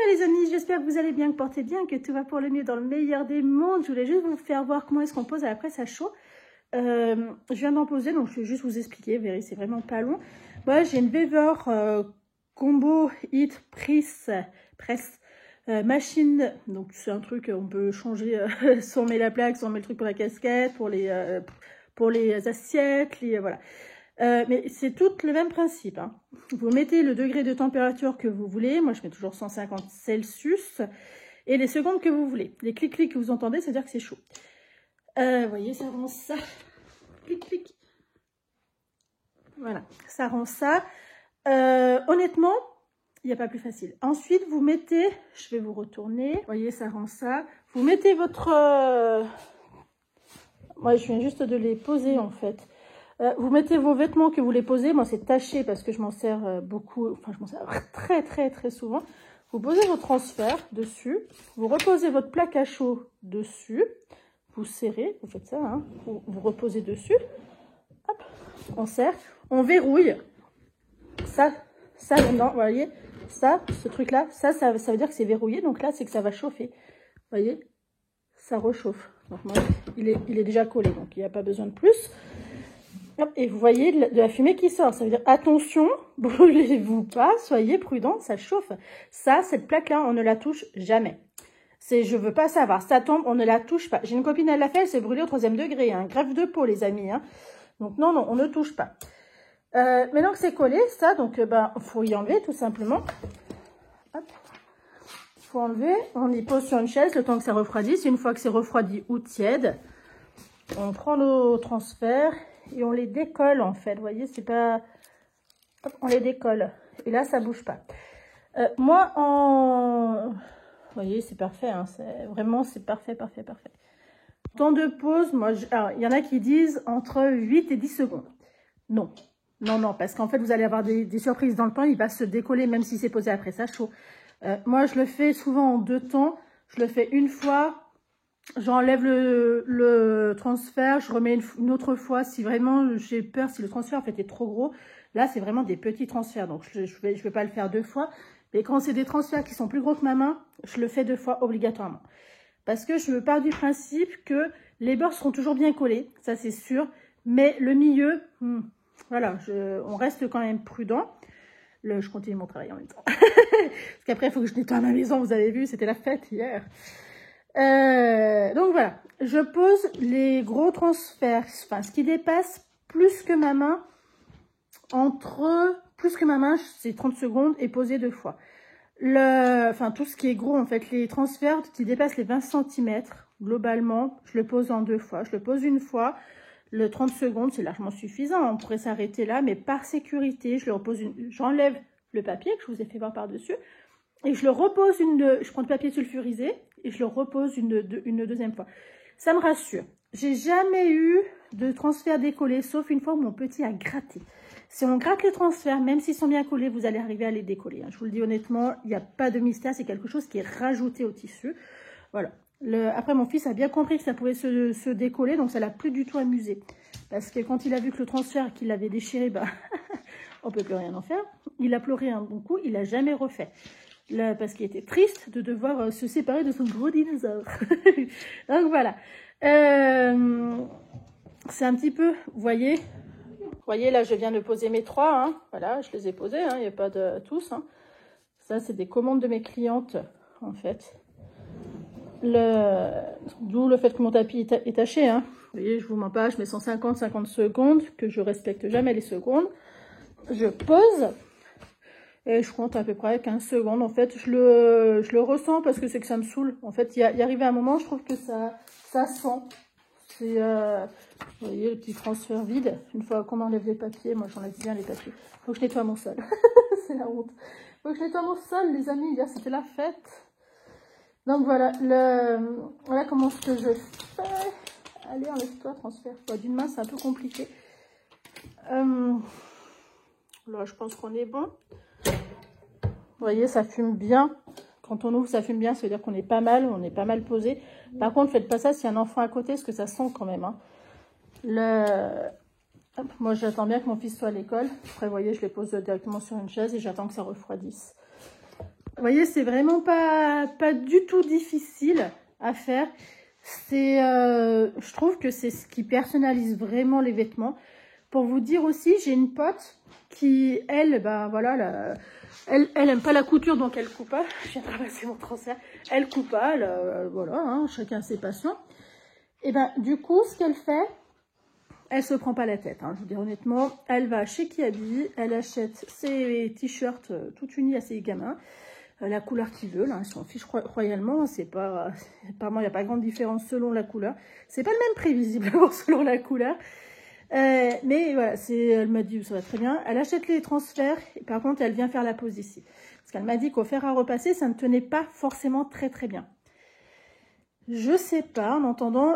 Les amis, j'espère que vous allez bien, que portez bien, que tout va pour le mieux dans le meilleur des mondes. Je voulais juste vous faire voir comment est-ce qu'on pose à la presse à chaud. Je viens d'en poser, donc je vais juste vous expliquer. Vous verrez, c'est vraiment pas long. Moi, j'ai une Weber Combo Hit Press machine. Donc c'est un truc, on peut changer, si on met la plaque, si on met le truc pour la casquette, pour les assiettes, voilà. Mais c'est tout le même principe, hein. Vous mettez le degré de température que vous voulez. Moi, je mets toujours 150 Celsius. Et les secondes que vous voulez. Les clics-clics que vous entendez, c'est-à-dire que c'est chaud. Vous voyez, ça rend ça. Clic-clic. Voilà, ça rend ça. Honnêtement, il n'y a pas plus facile. Ensuite, vous mettez... Je vais vous retourner. Vous voyez, ça rend ça. Vous mettez votre... Moi, je viens juste de les poser, en fait. Vous mettez vos vêtements que vous les posez. Moi, c'est taché parce que je m'en sers beaucoup. Enfin, je m'en sers très souvent. Vous posez vos transferts dessus. Vous reposez votre plaque à chaud dessus. Vous serrez. Vous faites ça, hein. Vous reposez dessus. Hop, on serre. On verrouille. Ça maintenant, vous voyez. Ça, ce truc-là, ça veut dire que c'est verrouillé. Donc là, c'est que ça va chauffer. Vous voyez, ça rechauffe. Donc, moi, il est déjà collé. Donc, il n'y a pas besoin de plus. Et vous voyez de la fumée qui sort. Ça veut dire, attention, brûlez-vous pas, soyez prudents, ça chauffe. Ça, cette plaque-là, on ne la touche jamais. Je veux pas savoir. Ça tombe, on ne la touche pas. J'ai une copine, elle l'a fait, elle s'est brûlée au 3e degré. Hein. Greffe de peau, les amis. Hein. Donc, non, on ne touche pas. Maintenant que c'est collé, ça, donc, faut y enlever, tout simplement. Hop. Faut enlever. On y pose sur une chaise le temps que ça refroidisse. Une fois que c'est refroidi ou tiède, on prend nos transferts. Et on les décolle en fait, vous voyez, c'est pas... Hop, on les décolle. Et là, ça bouge pas. Moi, Vous voyez, c'est parfait, hein, vraiment, c'est parfait. Temps de pause, moi, alors, il y en a qui disent entre 8 et 10 secondes. Non, parce qu'en fait, vous allez avoir des surprises dans le temps, il va se décoller même si c'est posé après ça chaud. Moi, je le fais souvent en 2 temps. Je le fais une fois... J'enlève le transfert, je remets une autre fois si vraiment j'ai peur, si le transfert en fait est trop gros. Là, c'est vraiment des petits transferts, donc je vais pas le faire 2 fois. Mais quand c'est des transferts qui sont plus gros que ma main, je le fais 2 fois obligatoirement. Parce que je pars du principe que les bords seront toujours bien collés, ça c'est sûr. Mais le milieu, voilà, on reste quand même prudent. Je continue mon travail en même temps. Parce qu'après, il faut que je nettoie ma maison, vous avez vu, c'était la fête hier. Donc voilà, je pose les gros transferts, enfin ce qui dépasse plus que ma main, c'est 30 secondes et posé 2 fois. Enfin tout ce qui est gros en fait, les transferts qui dépassent les 20 cm, globalement, je le pose en 2 fois. Je le pose une fois, le 30 secondes c'est largement suffisant, on pourrait s'arrêter là, mais par sécurité, j'enlève le papier que je vous ai fait voir par-dessus. Et je le repose je prends le papier sulfurisé et je le repose une 2e fois. Ça me rassure. J'ai jamais eu de transfert décollé, sauf une fois où mon petit a gratté. Si on gratte les transferts, même s'ils sont bien collés, vous allez arriver à les décoller. Hein. Je vous le dis honnêtement, il n'y a pas de mystère, c'est quelque chose qui est rajouté au tissu. Voilà. Après, mon fils a bien compris que ça pouvait se décoller, donc ça l'a plus du tout amusé. Parce que quand il a vu que le transfert qu'il avait déchiré, on peut plus rien en faire. Il a pleuré un bon coup, il n'a jamais refait. Là, parce qu'il était triste de devoir se séparer de son gros dinosaure. Donc voilà. C'est un petit peu, vous voyez, là je viens de poser mes 3. Hein, voilà, je les ai posés, il n'y a pas de tous. Hein. Ça, c'est des commandes de mes clientes, en fait. D'où le fait que mon tapis est taché. Hein. Vous voyez, je vous mens pas, je mets 50 secondes, que je respecte jamais les secondes. Je pose. Et je compte à peu près 15 secondes. En fait, je le ressens parce que c'est que ça me saoule. En fait, y arrive à un moment, je trouve que ça sent. C'est, vous voyez, le petit transfert vide. Une fois qu'on enlève les papiers, moi j'enlève bien les papiers. Faut que je nettoie mon sol. C'est la honte. Faut que je nettoie mon sol, les amis. Hier, c'était la fête. Donc voilà, voilà comment ce que je fais. Allez, enlève-toi, transfert. D'une main, c'est un peu compliqué. Là, je pense qu'on est bon. Vous voyez, ça fume bien. Quand on ouvre, ça fume bien, ça veut dire qu'on est pas mal, posé. Par contre, faites pas ça s'il y a un enfant à côté, parce que ça sent quand même. Hein. Hop, moi, j'attends bien que mon fils soit à l'école. Après, vous voyez, je les pose directement sur une chaise et j'attends que ça refroidisse. Vous voyez, c'est vraiment pas du tout difficile à faire. C'est, je trouve que c'est ce qui personnalise vraiment les vêtements. Pour vous dire aussi, j'ai une pote qui, elle, ben voilà, elle aime pas la couture, donc elle coupe pas. Je viens de ramasser mon transfert. Elle coupe pas, voilà, hein, chacun ses passions. Et ben, du coup, ce qu'elle fait, elle se prend pas la tête. Hein, je vous dis honnêtement, elle va chez Kiabi, elle achète ses t-shirts tout unis à ses gamins. La couleur qu'ils veulent, hein, ils s'en fichent royalement, c'est pas, apparemment il n'y a pas grande différence selon la couleur, c'est pas le même prix visiblement selon la couleur, mais voilà, elle m'a dit ça va très bien, elle achète les transferts, et par contre elle vient faire la pause ici, parce qu'elle m'a dit qu'au fer à repasser, ça ne tenait pas forcément très bien. Je sais pas, en entendant,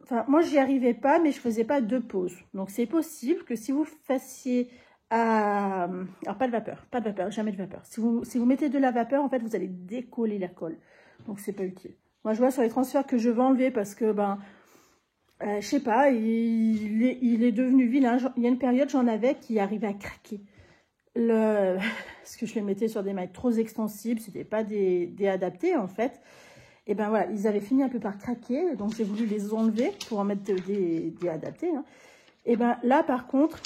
enfin moi j'y arrivais pas, mais je faisais pas deux pauses, donc c'est possible que si vous fassiez alors pas de vapeur, jamais de vapeur. Si vous mettez de la vapeur, en fait, vous allez décoller la colle. Donc, c'est pas utile. Moi, je vois sur les transferts que je vais enlever parce que, je sais pas, il est devenu vilain. Il y a une période, j'en avais qui arrivait à craquer. Parce que je les mettais sur des mailles trop extensibles, c'était pas des adaptés, en fait. Et ben voilà, ils avaient fini un peu par craquer, donc j'ai voulu les enlever pour en mettre des adaptés. Hein. Et ben là, par contre,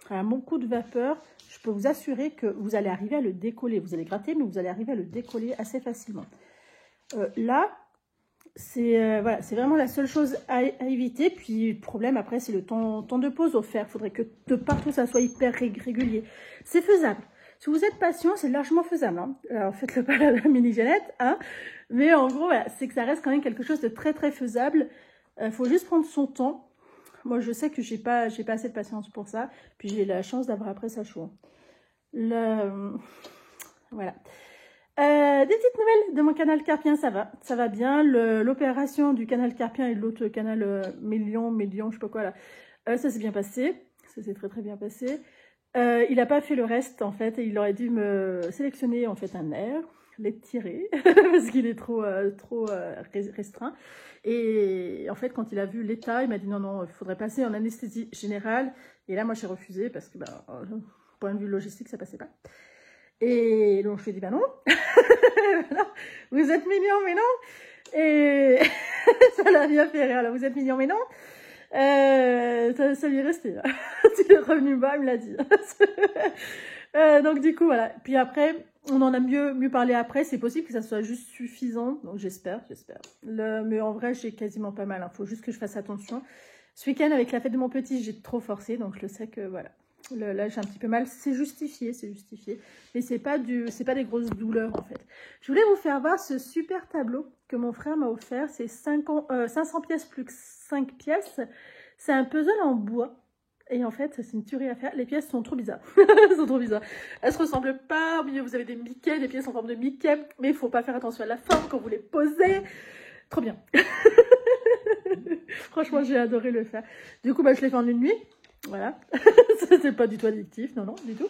à mon coup de vapeur, je peux vous assurer que vous allez arriver à le décoller. Vous allez gratter, mais vous allez arriver à le décoller assez facilement. Là, c'est voilà, c'est vraiment la seule chose à éviter. Puis le problème après, c'est le temps de pause au fer. Il faudrait que de partout, ça soit hyper régulier. C'est faisable. Si vous êtes patient, c'est largement faisable. Hein. Alors faites-le pas à la mini-galette. Hein. Mais en gros, voilà, c'est que ça reste quand même quelque chose de très faisable. Il faut juste prendre son temps. Moi, je sais que j'ai pas assez de patience pour ça. Puis, j'ai la chance d'avoir après ça chaud. Voilà. Des petites nouvelles de mon canal carpien, ça va. Ça va bien. L'opération du canal carpien et de l'autre canal mélion, je sais pas quoi là. Ça s'est bien passé. Ça s'est très bien passé. Il n'a pas fait le reste, en fait. Et il aurait dû me sélectionner, en fait, un nerf. L'étirer parce qu'il est trop restreint. Et en fait, quand il a vu l'état, il m'a dit non, il faudrait passer en anesthésie générale. Et là, moi, j'ai refusé parce que, point de vue logistique, ça passait pas. Et donc, je lui ai dit, non, vous êtes mignon, mais non. Et ça l'a bien fait rire, là, vous êtes mignon, mais non. Ça lui est resté. Là. Il est revenu bas, il me l'a dit. Donc, du coup, voilà. Puis après, on en a mieux parlé après. C'est possible que ça soit juste suffisant. Donc, j'espère. Mais en vrai, j'ai quasiment pas mal. Il faut juste que je fasse attention. Ce week-end, avec la fête de mon petit, j'ai trop forcé. Donc, je le sais que, voilà. Là, j'ai un petit peu mal. C'est justifié. Mais c'est pas des grosses douleurs, en fait. Je voulais vous faire voir ce super tableau que mon frère m'a offert. C'est 500 pièces plus 5 pièces. C'est un puzzle en bois. Et en fait, c'est une tuerie à faire. Les pièces sont trop bizarres. Elles sont trop bizarres. Elles se ressemblent pas. Au milieu, vous avez des Mickey, des pièces en forme de Mickey. Mais il faut pas faire attention à la forme quand vous les posez. Trop bien. Franchement, j'ai adoré le faire. Du coup, je l'ai fait en une nuit. Voilà. C'est pas du tout addictif. Non, du tout.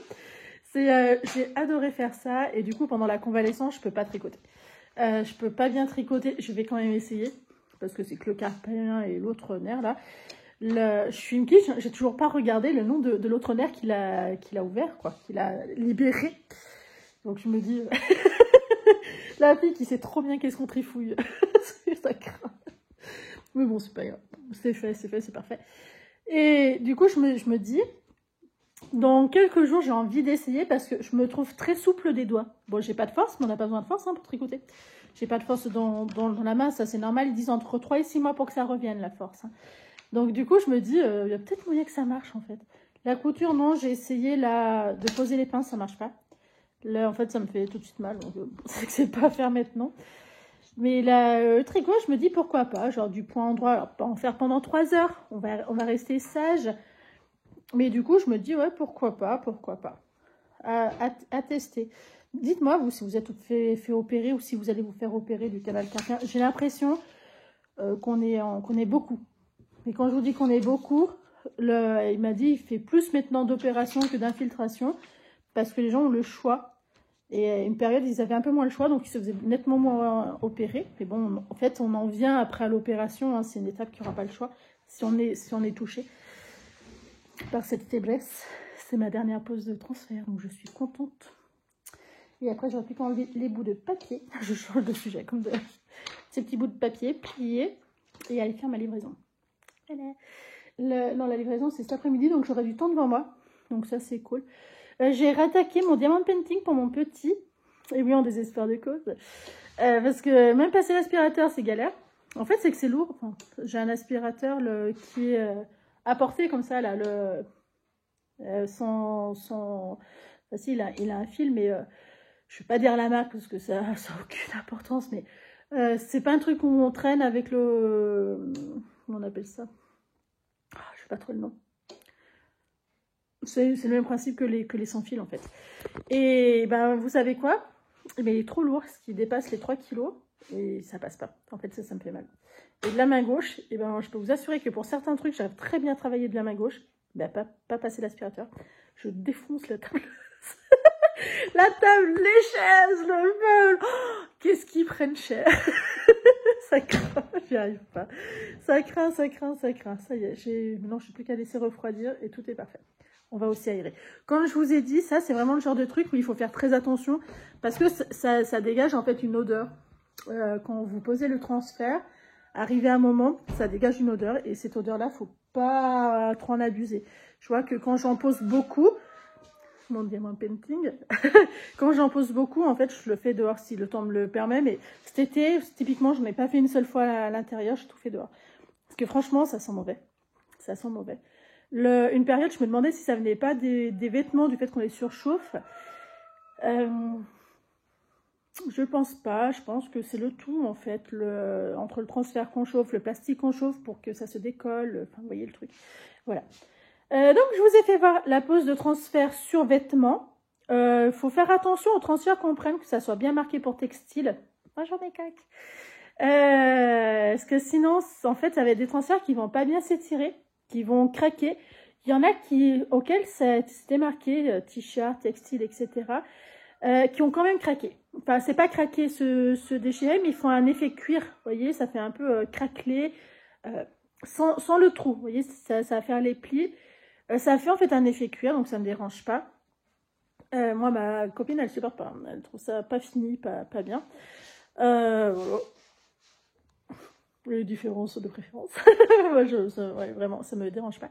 J'ai adoré faire ça. Et du coup, pendant la convalescence, je peux pas tricoter. Je peux pas bien tricoter. Je vais quand même essayer. Parce que c'est que le carpien et l'autre nerf, là. Je suis une quiche, j'ai toujours pas regardé le nom de l'autre nerf qu'il a ouvert, quoi, qu'il a libéré. Donc je me dis, la fille qui sait trop bien qu'est-ce qu'on trifouille, ça craint. Mais bon, c'est pas grave, c'est fait, c'est parfait. Et du coup, je me dis, dans quelques jours, j'ai envie d'essayer parce que je me trouve très souple des doigts. Bon, j'ai pas de force, mais on n'a pas besoin de force pour tricoter. J'ai pas de force dans la main, ça c'est normal, ils disent entre 3 et 6 mois pour que ça revienne, la force. Hein. Donc, du coup, je me dis, il y a peut-être moyen que ça marche, en fait. La couture, non, j'ai essayé de poser les pinces, ça marche pas. Là, en fait, ça me fait tout de suite mal, donc c'est que c'est pas à faire maintenant. Mais le tricot, je me dis, pourquoi pas, genre du point en droit, alors pas en faire pendant 3 heures, on va rester sage. Mais du coup, je me dis, ouais, pourquoi pas. À tester. Dites-moi, vous, si vous êtes fait opérer ou si vous allez vous faire opérer du canal carpien. J'ai l'impression qu'on est beaucoup. Mais quand je vous dis qu'on est beaucoup, il m'a dit il fait plus maintenant d'opérations que d'infiltration parce que les gens ont le choix. Et à une période, ils avaient un peu moins le choix, donc ils se faisaient nettement moins opérer. Mais bon, en fait, on en vient après à l'opération. Hein, c'est une étape qui n'aura pas le choix si on est touché par cette faiblesse. C'est ma dernière pause de transfert, donc je suis contente. Et après, j'aurais plus qu'à enlever les bouts de papier. Je change de sujet, comme de... ces petits bouts de papier, plier et aller faire ma livraison. Non, la livraison, c'est cet après-midi, donc j'aurai du temps devant moi. Donc ça, c'est cool. J'ai rattaqué mon diamant painting pour mon petit. Et oui, on désespère de cause. Parce que même passer l'aspirateur, c'est galère. En fait, c'est que c'est lourd. Enfin, j'ai un aspirateur qui est apporté comme ça, là. Enfin, si, il a un fil, mais je ne vais pas dire la marque parce que ça n'a aucune importance. Mais c'est pas un truc où on traîne avec le... Comment on appelle ça? Je ne sais pas trop le nom. C'est le même principe que les sans fil en fait. Et ben vous savez quoi? Mais il est trop lourd, ce qui dépasse les 3 kilos et ça passe pas. En fait ça me fait mal. Et de la main gauche, et ben je peux vous assurer que pour certains trucs, j'arrive très bien à travailler de la main gauche. Ben pas passer l'aspirateur. Je défonce la table. La table, les chaises, le meuble. Oh, qu'est-ce qu'ils prennent cher? Ça craint, j'y arrive pas. Ça craint. Ça y est, maintenant je n'ai plus qu'à laisser refroidir et tout est parfait. On va aussi aérer. Comme je vous ai dit, ça c'est vraiment le genre de truc où il faut faire très attention parce que ça dégage en fait une odeur. Quand vous posez le transfert, arrivé à un moment, ça dégage une odeur et cette odeur-là, il ne faut pas trop en abuser. Je vois que quand j'en pose beaucoup, mon diamant painting, quand j'en pose beaucoup, en fait, je le fais dehors si le temps me le permet. Mais cet été, typiquement, je n'en ai pas fait une seule fois à l'intérieur, j'ai tout fait dehors. Parce que franchement, ça sent mauvais. Ça sent mauvais. Une période, je me demandais si ça venait pas des vêtements, du fait qu'on les surchauffe. Je pense pas. Je pense que c'est le tout, en fait. Entre le transfert qu'on chauffe, le plastique qu'on chauffe pour que ça se décolle. Enfin, vous voyez le truc. Voilà. Donc, je vous ai fait voir la pose de transfert sur vêtements. Il faut faire attention au transfert qu'on prenne, que ça soit bien marqué pour textile. Moi, j'en ai cac. Parce que sinon, en fait, ça va être des transferts qui vont pas bien s'étirer, qui vont craquer. Il y en a auxquels c'était marqué t-shirt, textile, etc. Qui ont quand même craqué. Enfin, c'est pas craqué se déchirer, mais ils font un effet cuir. Vous voyez, ça fait un peu craquelé, sans le trou. Vous voyez, ça va faire les plis. Ça fait en fait un effet cuir, donc ça ne me dérange pas. Moi, ma copine, elle supporte pas. Elle trouve ça pas fini, pas bien. Voilà. Les différences de préférence. Moi, ouais, vraiment, ça me dérange pas.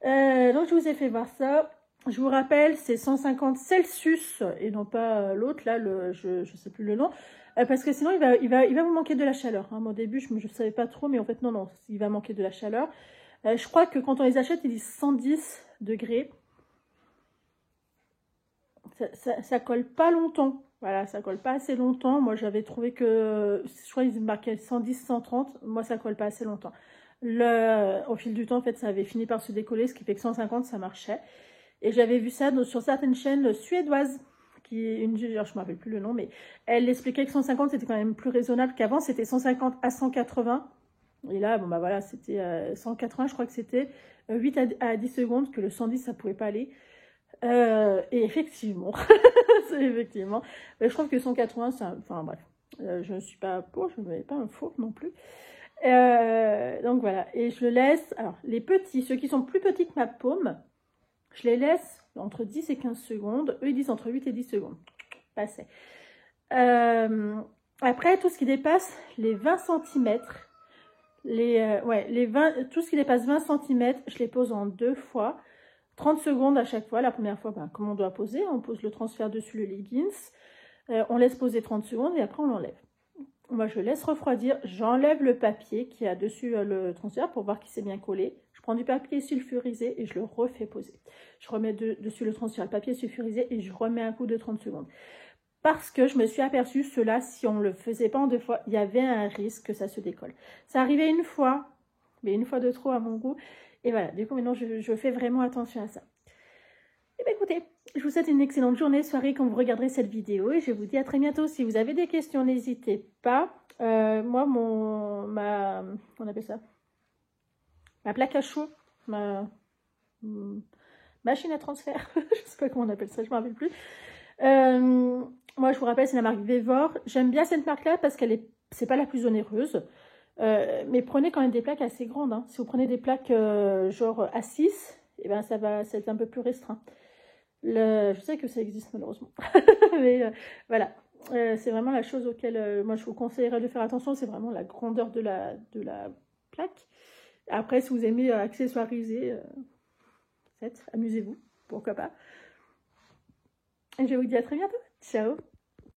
Donc, je vous ai fait voir ça. Je vous rappelle, c'est 150 Celsius et non pas l'autre, là, je sais plus le nom. Parce que sinon, il va vous manquer de la chaleur. Hein. Moi, au début, je ne savais pas trop, mais en fait, non, il va manquer de la chaleur. Je crois que quand on les achète, ils disent 110 degrés. Ça colle pas longtemps. Voilà, ça colle pas assez longtemps. Moi, j'avais trouvé que, je crois qu'ils marquaient 110, 130. Moi, ça colle pas assez longtemps. Au fil du temps, en fait, ça avait fini par se décoller, ce qui fait que 150, ça marchait. Et j'avais vu ça sur certaines chaînes suédoises. Je ne me rappelle plus le nom, mais elle expliquait que 150, c'était quand même plus raisonnable qu'avant. C'était 150 à 180. Et là, bon, bah voilà, c'était 180, je crois que c'était 8 à 10 secondes, que le 110, ça pouvait pas aller. Et effectivement, effectivement, je trouve que 180, enfin bref, je ne suis pas pour, je ne mets pas un faux non plus. Donc voilà, et je le laisse, alors les petits, ceux qui sont plus petits que ma paume, je les laisse entre 10 et 15 secondes, eux ils disent entre 8 et 10 secondes, passé. Après, tout ce qui dépasse les 20 cm, tout ce qui dépasse 20 cm, je les pose en 2 fois. 30 secondes à chaque fois. La première fois, comme on doit poser, on pose le transfert dessus le leggings. On laisse poser 30 secondes et après on l'enlève. Moi, je laisse refroidir. J'enlève le papier qui a dessus le transfert pour voir qu'il s'est bien collé. Je prends du papier sulfurisé et je le refais poser. Je remets dessus le transfert, le papier sulfurisé et je remets un coup de 30 secondes. Parce que je me suis aperçue, cela, si on ne le faisait pas en 2 fois, il y avait un risque que ça se décolle. Ça arrivait une fois, mais une fois de trop à mon goût. Et voilà, du coup, maintenant, je fais vraiment attention à ça. Et bien, écoutez, je vous souhaite une excellente journée, soirée quand vous regarderez cette vidéo. Et je vous dis à très bientôt. Si vous avez des questions, n'hésitez pas. Moi, on appelle ça ma plaque à chaud, ma machine à transfert. Je ne sais pas comment on appelle ça, je ne me rappelle plus. Moi, je vous rappelle, c'est la marque Vevor. J'aime bien cette marque-là parce c'est pas la plus onéreuse. Mais prenez quand même des plaques assez grandes. Hein. Si vous prenez des plaques genre A6, eh ben ça va être un peu plus restreint. Je sais que ça existe malheureusement. Mais voilà, c'est vraiment la chose auquel moi je vous conseillerais de faire attention, c'est vraiment la grandeur de la plaque. Après, si vous aimez accessoiriser, amusez-vous, pourquoi pas. Et je vous dis à très bientôt. Ciao!